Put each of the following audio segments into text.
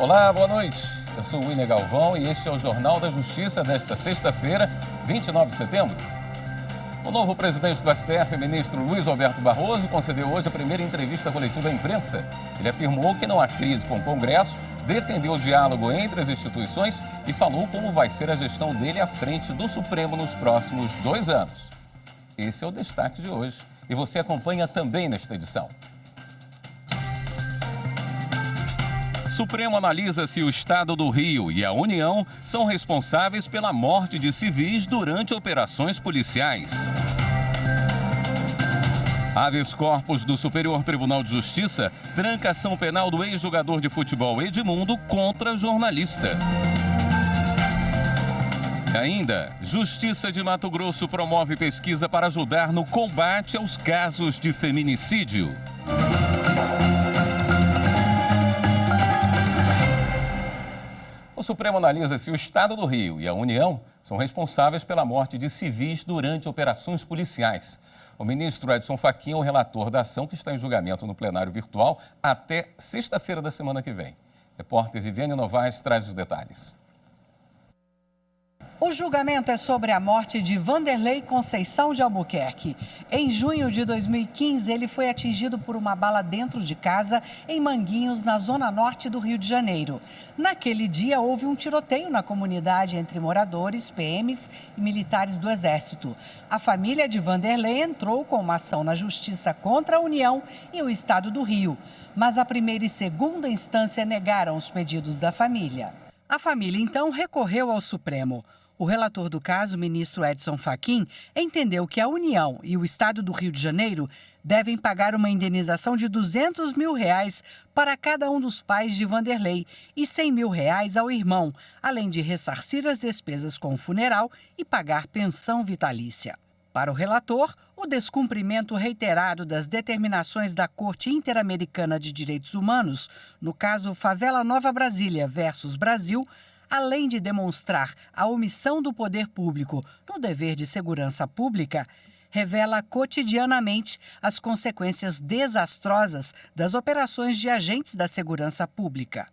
Olá, boa noite. Eu sou o William Galvão e este é o Jornal da Justiça desta sexta-feira, 29 de setembro. O novo presidente do STF, ministro Luiz Roberto Barroso, concedeu hoje a primeira entrevista coletiva à imprensa. Ele afirmou que não há crise com o Congresso, defendeu o diálogo entre as instituições e falou como vai ser a gestão dele à frente do Supremo nos próximos 2 anos. Esse é o destaque de hoje e você acompanha também nesta edição. Supremo analisa se o Estado do Rio e a União são responsáveis pela morte de civis durante operações policiais. Habeas corpus do Superior Tribunal de Justiça tranca ação penal do ex-jogador de futebol Edmundo contra jornalista. E ainda, Justiça de Mato Grosso promove pesquisa para ajudar no combate aos casos de feminicídio. O Supremo analisa se o Estado do Rio e a União são responsáveis pela morte de civis durante operações policiais. O ministro Edson Fachin é o relator da ação que está em julgamento no plenário virtual até sexta-feira da semana que vem. Repórter Viviane Novaes traz os detalhes. O julgamento é sobre a morte de Vanderlei Conceição de Albuquerque. Em junho de 2015, ele foi atingido por uma bala dentro de casa em Manguinhos, na zona norte do Rio de Janeiro. Naquele dia, houve um tiroteio na comunidade entre moradores, PMs e militares do Exército. A família de Vanderlei entrou com uma ação na Justiça contra a União e o Estado do Rio. Mas a primeira e segunda instância negaram os pedidos da família. A família, então, recorreu ao Supremo. O relator do caso, o ministro Edson Fachin, entendeu que a União e o Estado do Rio de Janeiro devem pagar uma indenização de R$200 mil para cada um dos pais de Vanderlei e R$100 mil ao irmão, além de ressarcir as despesas com o funeral e pagar pensão vitalícia. Para o relator, o descumprimento reiterado das determinações da Corte Interamericana de Direitos Humanos, no caso Favela Nova Brasília versus Brasil, além de demonstrar a omissão do poder público no dever de segurança pública, revela cotidianamente as consequências desastrosas das operações de agentes da segurança pública.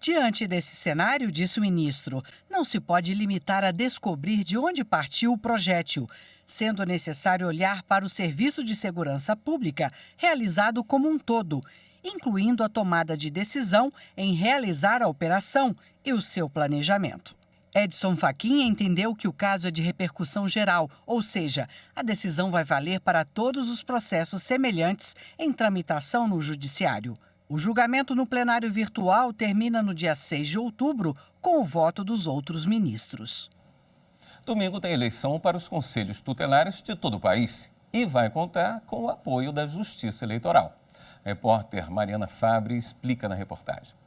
Diante desse cenário, disse o ministro, não se pode limitar a descobrir de onde partiu o projétil, sendo necessário olhar para o serviço de segurança pública realizado como um todo, incluindo a tomada de decisão em realizar a operação e o seu planejamento. Edson Fachin entendeu que o caso é de repercussão geral, ou seja, a decisão vai valer para todos os processos semelhantes em tramitação no Judiciário. O julgamento no plenário virtual termina no dia 6 de outubro, com o voto dos outros ministros. Domingo tem eleição para os conselhos tutelares de todo o país e vai contar com o apoio da Justiça Eleitoral. A repórter Mariana Fabre explica na reportagem.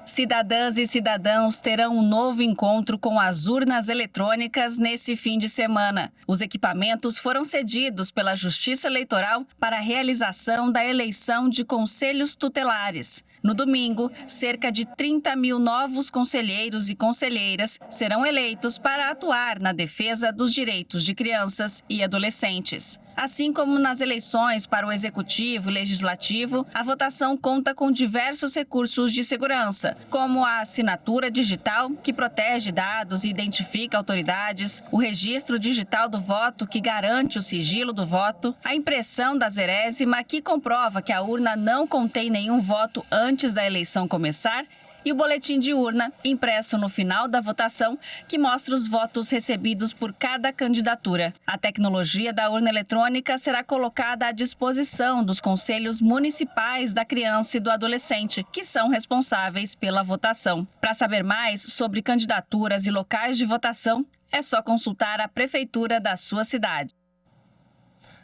Cidadãs e cidadãos terão um novo encontro com as urnas eletrônicas nesse fim de semana. Os equipamentos foram cedidos pela Justiça Eleitoral para a realização da eleição de conselhos tutelares. No domingo, cerca de 30 mil novos conselheiros e conselheiras serão eleitos para atuar na defesa dos direitos de crianças e adolescentes. Assim como nas eleições para o Executivo e Legislativo, a votação conta com diversos recursos de segurança, como a assinatura digital, que protege dados e identifica autoridades, o registro digital do voto, que garante o sigilo do voto, a impressão da zerésima, que comprova que a urna não contém nenhum voto antes da eleição começar, e o boletim de urna, impresso no final da votação, que mostra os votos recebidos por cada candidatura. A tecnologia da urna eletrônica será colocada à disposição dos conselhos municipais da criança e do adolescente, que são responsáveis pela votação. Para saber mais sobre candidaturas e locais de votação, é só consultar a prefeitura da sua cidade.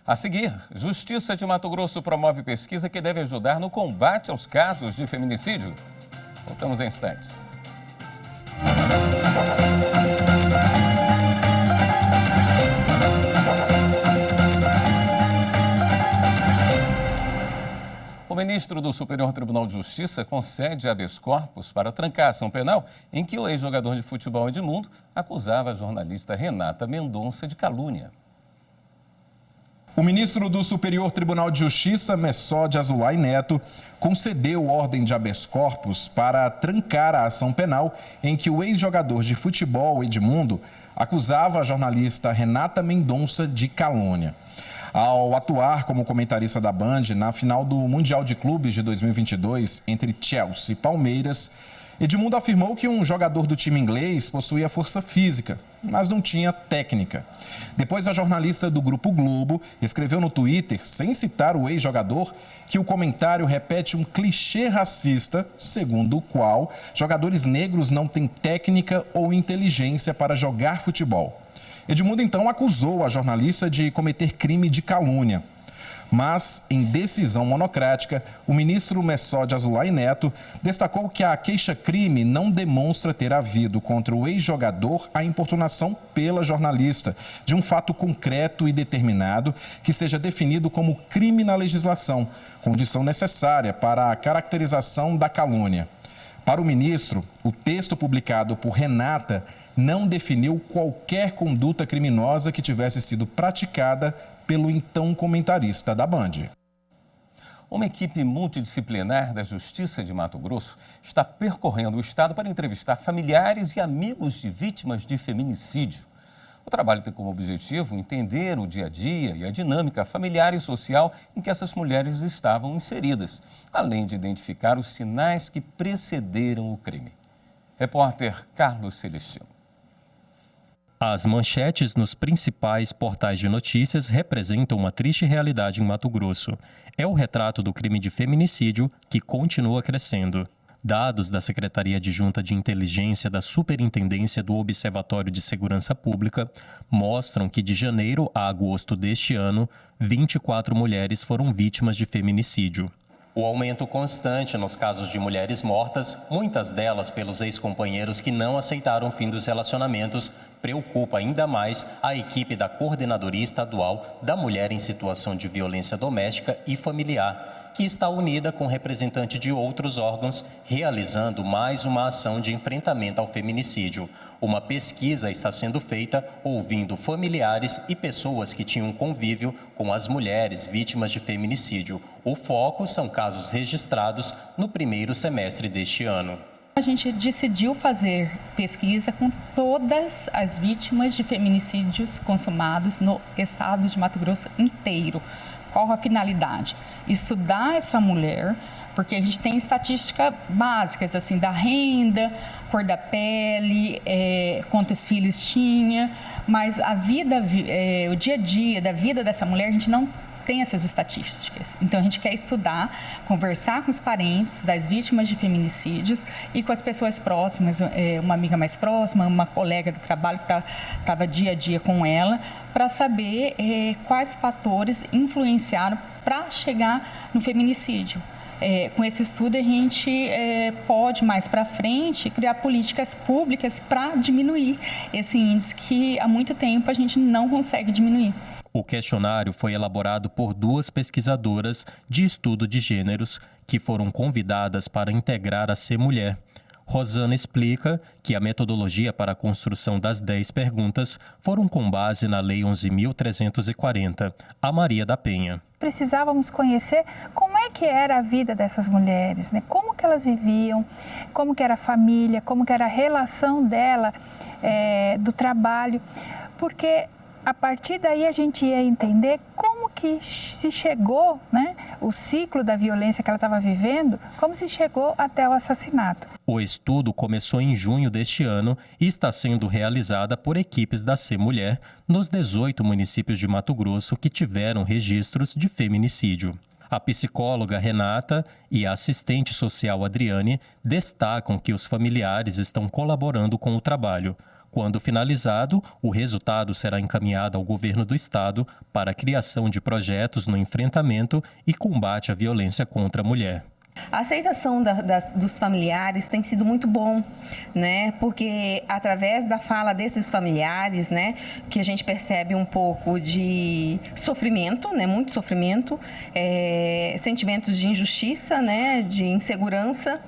A seguir, Justiça de Mato Grosso promove pesquisa que deve ajudar no combate aos casos de feminicídio. Voltamos em instantes. O ministro do Superior Tribunal de Justiça concede habeas corpus para trancar a ação penal em que o ex-jogador de futebol Edmundo acusava a jornalista Renata Mendonça de calúnia. O ministro do Superior Tribunal de Justiça, Messode Azulay Neto, concedeu ordem de habeas corpus para trancar a ação penal em que o ex-jogador de futebol Edmundo acusava a jornalista Renata Mendonça de calúnia. Ao atuar como comentarista da Band na final do Mundial de Clubes de 2022 entre Chelsea e Palmeiras, Edmundo afirmou que um jogador do time inglês possuía força física, mas não tinha técnica. Depois, a jornalista do Grupo Globo escreveu no Twitter, sem citar o ex-jogador, que o comentário repete um clichê racista, segundo o qual jogadores negros não têm técnica ou inteligência para jogar futebol. Edmundo, então, acusou a jornalista de cometer crime de calúnia. Mas, em decisão monocrática, o ministro Messode Azulay Neto destacou que a queixa-crime não demonstra ter havido contra o ex-jogador a importunação pela jornalista de um fato concreto e determinado que seja definido como crime na legislação, condição necessária para a caracterização da calúnia. Para o ministro, o texto publicado por Renata não definiu qualquer conduta criminosa que tivesse sido praticada pelo então comentarista da Band. Uma equipe multidisciplinar da Justiça de Mato Grosso está percorrendo o estado para entrevistar familiares e amigos de vítimas de feminicídio. O trabalho tem como objetivo entender o dia a dia e a dinâmica familiar e social em que essas mulheres estavam inseridas, além de identificar os sinais que precederam o crime. Repórter Carlos Celestino. As manchetes nos principais portais de notícias representam uma triste realidade em Mato Grosso. É o retrato do crime de feminicídio que continua crescendo. Dados da Secretaria Adjunta de Inteligência da Superintendência do Observatório de Segurança Pública mostram que de janeiro a agosto deste ano, 24 mulheres foram vítimas de feminicídio. O aumento constante nos casos de mulheres mortas, muitas delas pelos ex-companheiros que não aceitaram o fim dos relacionamentos, preocupa ainda mais a equipe da Coordenadoria Estadual da Mulher em Situação de Violência Doméstica e Familiar, que está unida com representantes de outros órgãos, realizando mais uma ação de enfrentamento ao feminicídio. Uma pesquisa está sendo feita ouvindo familiares e pessoas que tinham convívio com as mulheres vítimas de feminicídio. O foco são casos registrados no primeiro semestre deste ano. A gente decidiu fazer pesquisa com todas as vítimas de feminicídios consumados no estado de Mato Grosso inteiro. Qual a finalidade? Estudar essa mulher, porque a gente tem estatísticas básicas, assim, da renda, cor da pele, quantos filhos tinha, mas a vida, o dia a dia da vida dessa mulher, a gente não tem essas estatísticas. Então, a gente quer estudar, conversar com os parentes das vítimas de feminicídios e com as pessoas próximas, uma amiga mais próxima, uma colega do trabalho que estava dia a dia com ela, para saber quais fatores influenciaram para chegar no feminicídio. Com esse estudo, a gente pode, mais para frente, criar políticas públicas para diminuir esse índice que há muito tempo a gente não consegue diminuir. O questionário foi elaborado por 2 pesquisadoras de estudo de gêneros que foram convidadas para integrar a Ser Mulher. Rosana explica que a metodologia para a construção das 10 perguntas foram com base na Lei 11.340, a Maria da Penha. Precisávamos conhecer como é que era a vida dessas mulheres, né? Como que elas viviam, como que era a família, como que era a relação dela, do trabalho, porque a partir daí a gente ia entender como que se chegou, né, o ciclo da violência que ela estava vivendo, como se chegou até o assassinato. O estudo começou em junho deste ano e está sendo realizada por equipes da Ser Mulher nos 18 municípios de Mato Grosso que tiveram registros de feminicídio. A psicóloga Renata e a assistente social Adriane destacam que os familiares estão colaborando com o trabalho. Quando finalizado, o resultado será encaminhado ao governo do estado para a criação de projetos no enfrentamento e combate à violência contra a mulher. A aceitação dos familiares tem sido muito bom, né? Porque através da fala desses familiares, né, que a gente percebe um pouco de sofrimento, né, muito sofrimento, sentimentos de injustiça, né, de insegurança,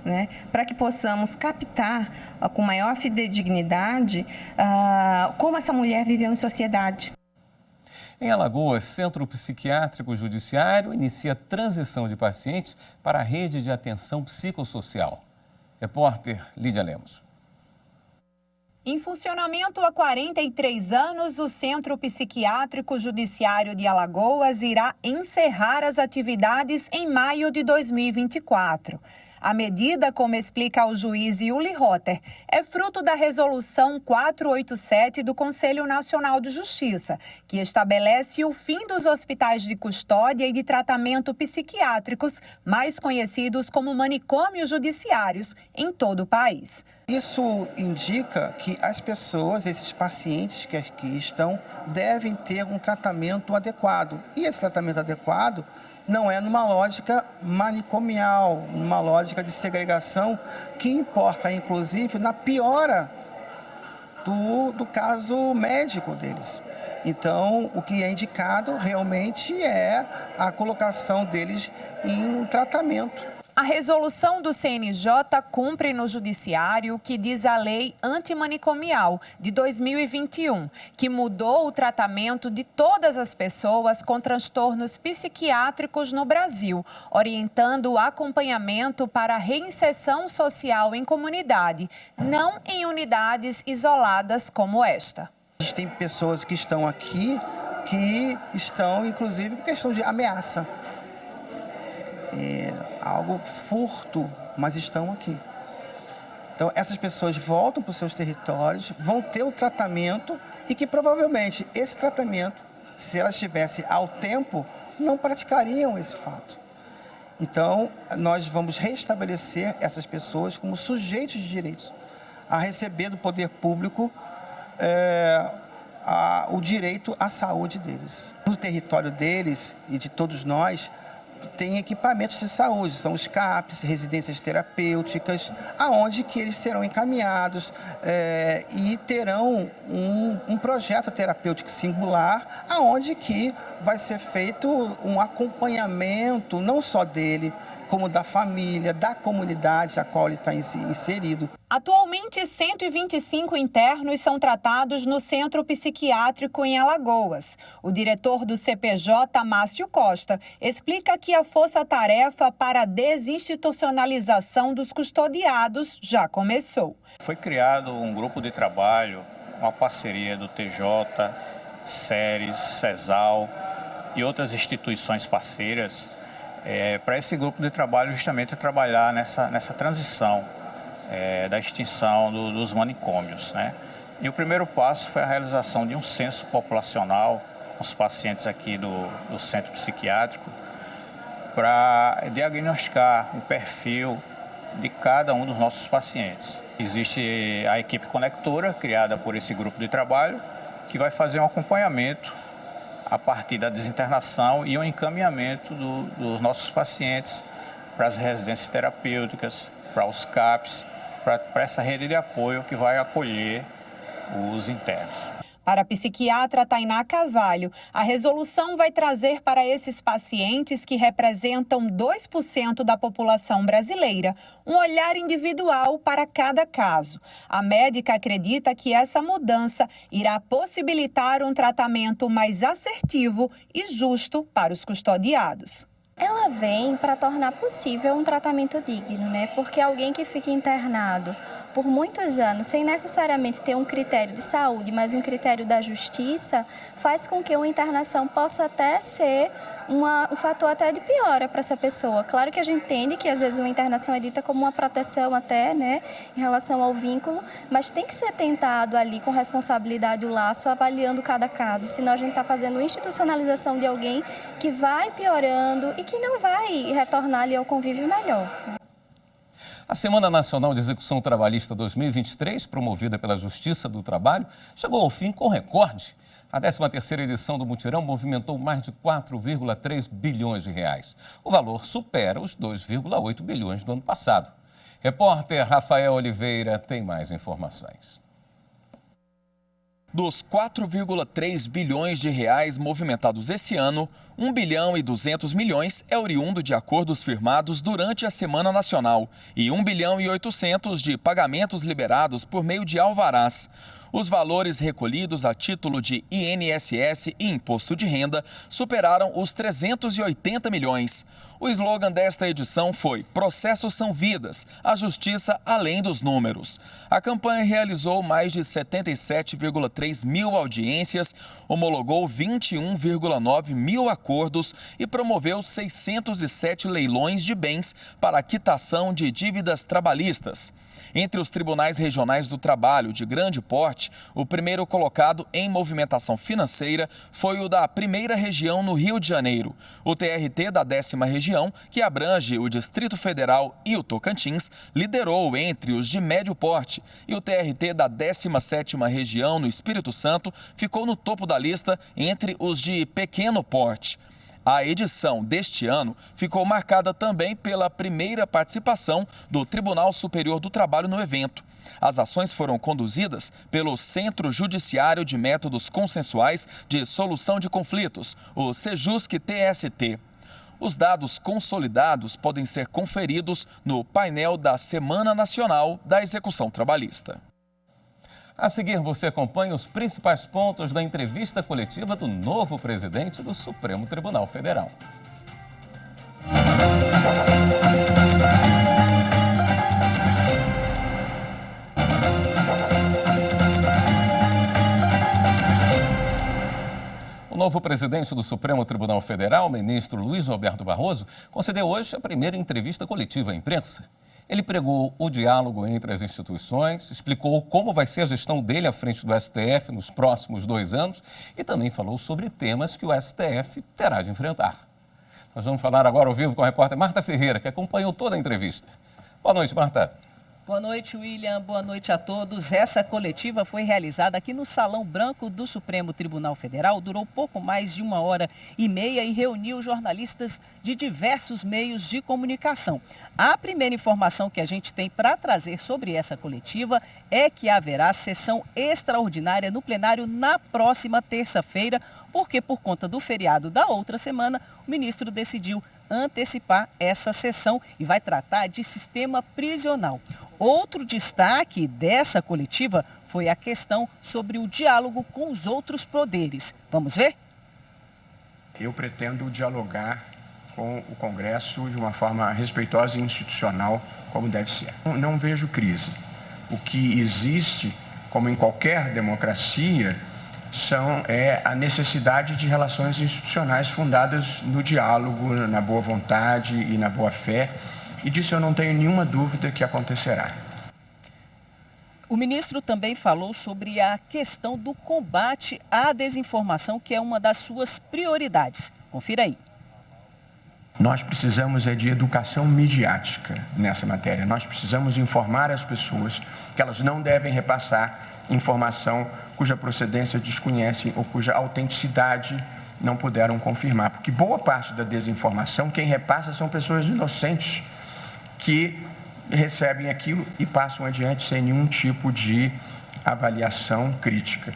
né, para que possamos captar com maior fidedignidade como essa mulher viveu em sociedade. Em Alagoas, Centro Psiquiátrico Judiciário inicia transição de pacientes para a rede de atenção psicossocial. Repórter Lídia Lemos. Em funcionamento há 43 anos, o Centro Psiquiátrico Judiciário de Alagoas irá encerrar as atividades em maio de 2024. A medida, como explica o juiz Yuli Rotter, é fruto da Resolução 487 do Conselho Nacional de Justiça, que estabelece o fim dos hospitais de custódia e de tratamento psiquiátricos, mais conhecidos como manicômios judiciários, em todo o país. Isso indica que as pessoas, esses pacientes que aqui estão, devem ter um tratamento adequado. E esse tratamento adequado não é numa lógica manicomial, numa lógica de segregação, que importa, inclusive, na piora do caso médico deles. Então, o que é indicado realmente é a colocação deles em um tratamento. A resolução do CNJ cumpre no Judiciário o que diz a Lei Antimanicomial de 2021, que mudou o tratamento de todas as pessoas com transtornos psiquiátricos no Brasil, orientando o acompanhamento para a reinserção social em comunidade, não em unidades isoladas como esta. A gente tem pessoas que estão aqui que estão, inclusive, por questão de ameaça. Algo furto, mas estão aqui. Então, essas pessoas voltam para os seus territórios, vão ter o tratamento e que provavelmente esse tratamento, se elas estivessem ao tempo, não praticariam esse fato. Então, nós vamos restabelecer essas pessoas como sujeitos de direitos a receber do poder público o direito à saúde deles. No território deles e de todos nós, tem equipamentos de saúde, são os CAPs, residências terapêuticas, aonde que eles serão encaminhados e terão um projeto terapêutico singular, aonde que vai ser feito um acompanhamento, não só dele, como da família, da comunidade a qual ele está inserido. Atualmente, 125 internos são tratados no Centro Psiquiátrico em Alagoas. O diretor do CPJ, Márcio Costa, explica que a força-tarefa para a desinstitucionalização dos custodiados já começou. Foi criado um grupo de trabalho, uma parceria do TJ, SERES, CESAL e outras instituições parceiras, para esse grupo de trabalho justamente trabalhar nessa transição da extinção dos manicômios, né? E o primeiro passo foi a realização de um censo populacional com os pacientes aqui do centro psiquiátrico para diagnosticar o perfil de cada um dos nossos pacientes. Existe a equipe conectora criada por esse grupo de trabalho que vai fazer um acompanhamento a partir da desinternação e o encaminhamento dos nossos pacientes para as residências terapêuticas, para os CAPs, para essa rede de apoio que vai acolher os internos. Para a psiquiatra Tainá Carvalho, a resolução vai trazer para esses pacientes que representam 2% da população brasileira um olhar individual para cada caso. A médica acredita que essa mudança irá possibilitar um tratamento mais assertivo e justo para os custodiados. Ela vem para tornar possível um tratamento digno, né? Porque alguém que fica internado por muitos anos, sem necessariamente ter um critério de saúde, mas um critério da justiça, faz com que uma internação possa até ser um fator até de piora para essa pessoa. Claro que a gente entende que às vezes uma internação é dita como uma proteção até, né, em relação ao vínculo, mas tem que ser tentado ali com responsabilidade o laço, avaliando cada caso, senão a gente está fazendo institucionalização de alguém que vai piorando e que não vai retornar ali ao convívio melhor. A Semana Nacional de Execução Trabalhista 2023, promovida pela Justiça do Trabalho, chegou ao fim com recorde. A 13ª edição do mutirão movimentou mais de 4,3 bilhões de reais. O valor supera os 2,8 bilhões do ano passado. Repórter Rafael Oliveira tem mais informações. Dos 4,3 bilhões de reais movimentados esse ano, 1 bilhão e 200 milhões é oriundo de acordos firmados durante a Semana Nacional e 1 bilhão e 800 de pagamentos liberados por meio de alvarás. Os valores recolhidos a título de INSS e Imposto de Renda superaram os 380 milhões. O slogan desta edição foi "Processos são vidas, a justiça além dos números". A campanha realizou mais de 77,3 mil audiências, homologou 21,9 mil acordos e promoveu 607 leilões de bens para a quitação de dívidas trabalhistas. Entre os tribunais regionais do trabalho de grande porte, o primeiro colocado em movimentação financeira foi o da primeira região no Rio de Janeiro. O TRT da 10ª região, que abrange o Distrito Federal e o Tocantins, liderou entre os de médio porte. E o TRT da 17ª região no Espírito Santo ficou no topo da lista entre os de pequeno porte. A edição deste ano ficou marcada também pela primeira participação do Tribunal Superior do Trabalho no evento. As ações foram conduzidas pelo Centro Judiciário de Métodos Consensuais de Solução de Conflitos, o Sejusc-TST. Os dados consolidados podem ser conferidos no painel da Semana Nacional da Execução Trabalhista. A seguir, você acompanha os principais pontos da entrevista coletiva do novo presidente do Supremo Tribunal Federal. O novo presidente do Supremo Tribunal Federal, ministro Luiz Roberto Barroso, concedeu hoje a primeira entrevista coletiva à imprensa. Ele pregou o diálogo entre as instituições, explicou como vai ser a gestão dele à frente do STF nos próximos 2 anos e também falou sobre temas que o STF terá de enfrentar. Nós vamos falar agora ao vivo com a repórter Marta Ferreira, que acompanhou toda a entrevista. Boa noite, Marta. Boa noite, William. Boa noite a todos. Essa coletiva foi realizada aqui no Salão Branco do Supremo Tribunal Federal. Durou pouco mais de 1h30 e reuniu jornalistas de diversos meios de comunicação. A primeira informação que a gente tem para trazer sobre essa coletiva é que haverá sessão extraordinária no plenário na próxima terça-feira, porque por conta do feriado da outra semana, o ministro decidiu antecipar essa sessão e vai tratar de sistema prisional. Outro destaque dessa coletiva foi a questão sobre o diálogo com os outros poderes. Vamos ver? Eu pretendo dialogar com o Congresso de uma forma respeitosa e institucional, como deve ser. Não vejo crise. O que existe, como em qualquer democracia, é a necessidade de relações institucionais fundadas no diálogo, na boa vontade e na boa fé. E disso eu não tenho nenhuma dúvida que acontecerá. O ministro também falou sobre a questão do combate à desinformação, que é uma das suas prioridades. Confira aí. Nós precisamos de educação midiática nessa matéria. Nós precisamos informar as pessoas que elas não devem repassar informação cuja procedência desconhecem ou cuja autenticidade não puderam confirmar. Porque boa parte da desinformação, quem repassa são pessoas inocentes que recebem aquilo e passam adiante sem nenhum tipo de avaliação crítica.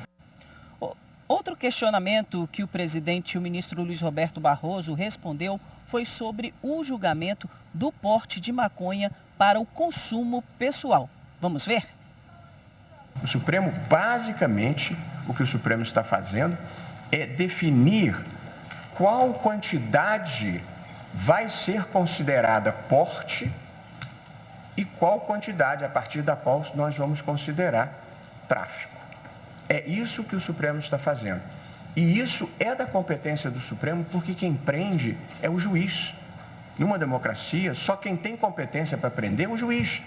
Outro questionamento que o presidente e o ministro Luiz Roberto Barroso respondeu foi sobre o julgamento do porte de maconha para o consumo pessoal. Vamos ver? O Supremo, basicamente, o que o Supremo está fazendo é definir qual quantidade vai ser considerada porte e qual quantidade, a partir da qual nós vamos considerar tráfico. É isso que o Supremo está fazendo. E isso é da competência do Supremo, porque quem prende é o juiz. Numa democracia, só quem tem competência para prender é o juiz.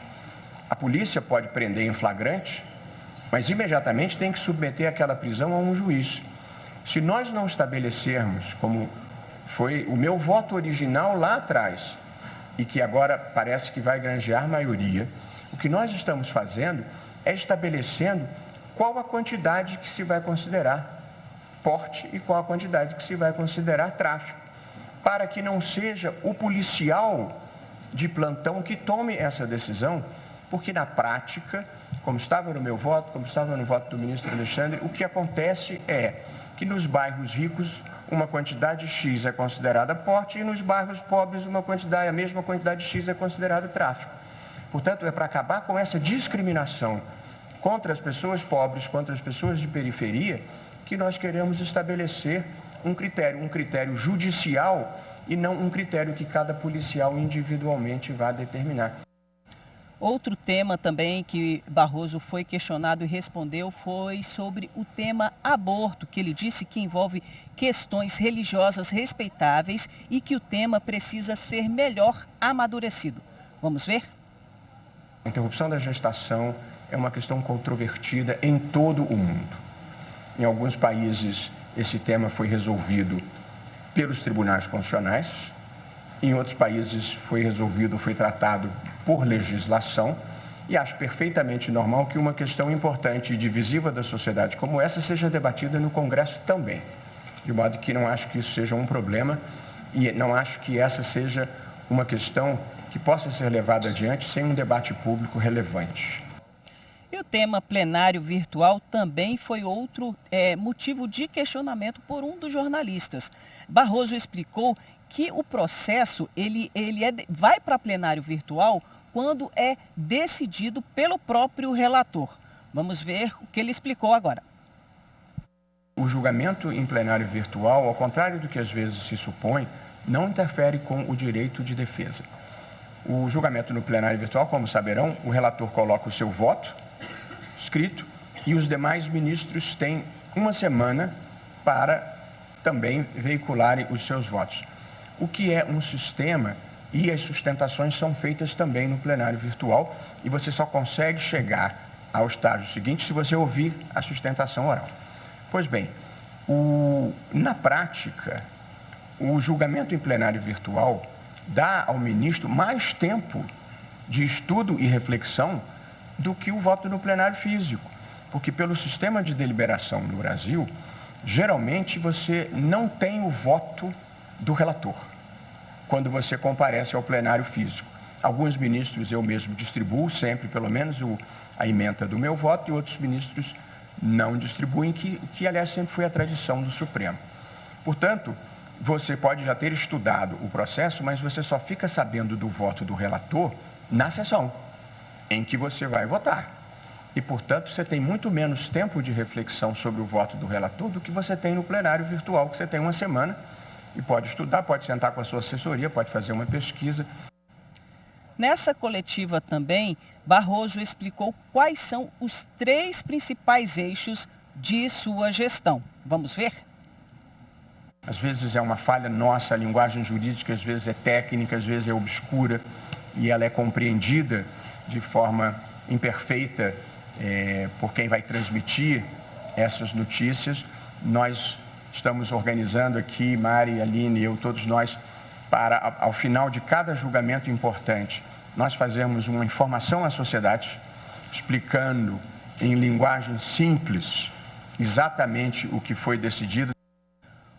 A polícia pode prender em flagrante, mas imediatamente tem que submeter aquela prisão a um juiz. Se nós não estabelecermos, como foi o meu voto original lá atrás, e que agora parece que vai granjear maioria, o que nós estamos fazendo é estabelecendo qual a quantidade que se vai considerar porte e qual a quantidade que se vai considerar tráfico, para que não seja o policial de plantão que tome essa decisão, porque na prática, como estava no meu voto, como estava no voto do ministro Alexandre, o que acontece é que nos bairros ricos uma quantidade X é considerada porte e nos bairros pobres a mesma quantidade X é considerada tráfico. Portanto, é para acabar com essa discriminação contra as pessoas pobres, contra as pessoas de periferia, que nós queremos estabelecer um critério judicial e não um critério que cada policial individualmente vá determinar. Outro tema também que Barroso foi questionado e respondeu foi sobre o tema aborto, que ele disse que envolve questões religiosas respeitáveis e que o tema precisa ser melhor amadurecido. Vamos ver? A interrupção da gestação é uma questão controvertida em todo o mundo. Em alguns países, esse tema foi resolvido pelos tribunais constitucionais. Em outros países, foi tratado por legislação. E acho perfeitamente normal que uma questão importante e divisiva da sociedade como essa seja debatida no Congresso também. De modo que não acho que isso seja um problema e não acho que essa seja uma questão que possa ser levada adiante sem um debate público relevante. E o tema plenário virtual também foi outro motivo de questionamento por um dos jornalistas. Barroso explicou que o processo vai para plenário virtual quando é decidido pelo próprio relator. Vamos ver o que ele explicou agora. O julgamento em plenário virtual, ao contrário do que às vezes se supõe, não interfere com o direito de defesa. O julgamento no plenário virtual, como saberão, o relator coloca o seu voto escrito e os demais ministros têm uma semana para também veicularem os seus votos. O que é um sistema e as sustentações são feitas também no plenário virtual e você só consegue chegar ao estágio seguinte se você ouvir a sustentação oral. Pois bem, na prática, o julgamento em plenário virtual dá ao ministro mais tempo de estudo e reflexão do que o voto no plenário físico, porque pelo sistema de deliberação no Brasil, geralmente você não tem o voto do relator quando você comparece ao plenário físico. Alguns ministros eu mesmo distribuo sempre, pelo menos, a ementa do meu voto, e outros ministros não distribuem, que aliás sempre foi a tradição do Supremo. Portanto, você pode já ter estudado o processo, mas você só fica sabendo do voto do relator na sessão em que você vai votar. E, portanto, você tem muito menos tempo de reflexão sobre o voto do relator do que você tem no plenário virtual, que você tem uma semana e pode estudar, pode sentar com a sua assessoria, pode fazer uma pesquisa. Nessa coletiva também, Barroso explicou quais são os 3 principais eixos de sua gestão. Vamos ver? Às vezes é uma falha nossa, a linguagem jurídica às vezes é técnica, às vezes é obscura e ela é compreendida de forma imperfeita por quem vai transmitir essas notícias. Nós estamos organizando aqui, Mari, Aline, eu, todos nós, para ao final de cada julgamento importante, nós fazermos uma informação à sociedade, explicando em linguagem simples exatamente o que foi decidido.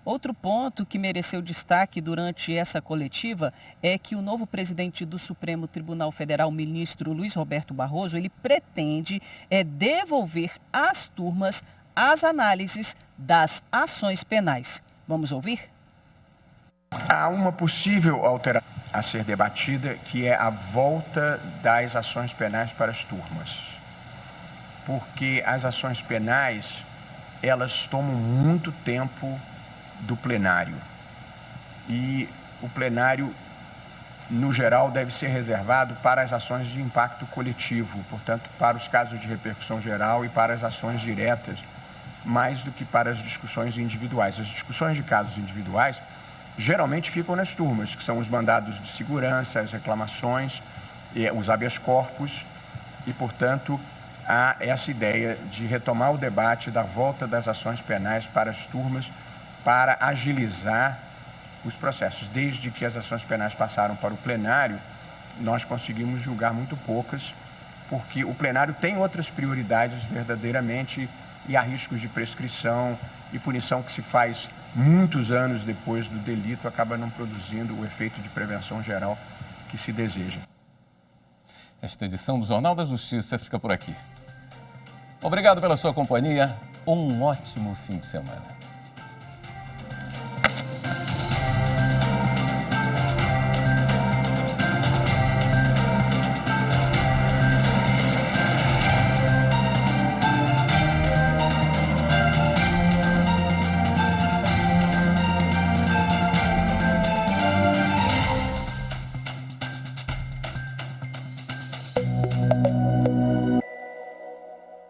Outro ponto que mereceu destaque durante essa coletiva é que o novo presidente do Supremo Tribunal Federal, ministro Luiz Roberto Barroso, ele pretende devolver às turmas as análises das ações penais. Vamos ouvir? Há uma possível alteração a ser debatida, que é a volta das ações penais para as turmas. Porque as ações penais, elas tomam muito tempo do plenário. E o plenário, no geral, deve ser reservado para as ações de impacto coletivo, portanto, para os casos de repercussão geral e para as ações diretas, mais do que para as discussões individuais. As discussões de casos individuais geralmente ficam nas turmas, que são os mandados de segurança, as reclamações, os habeas corpus, e, portanto, há essa ideia de retomar o debate da volta das ações penais para as turmas, para agilizar os processos. Desde que as ações penais passaram para o plenário, nós conseguimos julgar muito poucas, porque o plenário tem outras prioridades verdadeiramente e há riscos de prescrição e punição que se faz muitos anos depois do delito acaba não produzindo o efeito de prevenção geral que se deseja. Esta edição do Jornal da Justiça fica por aqui. Obrigado pela sua companhia. Um ótimo fim de semana.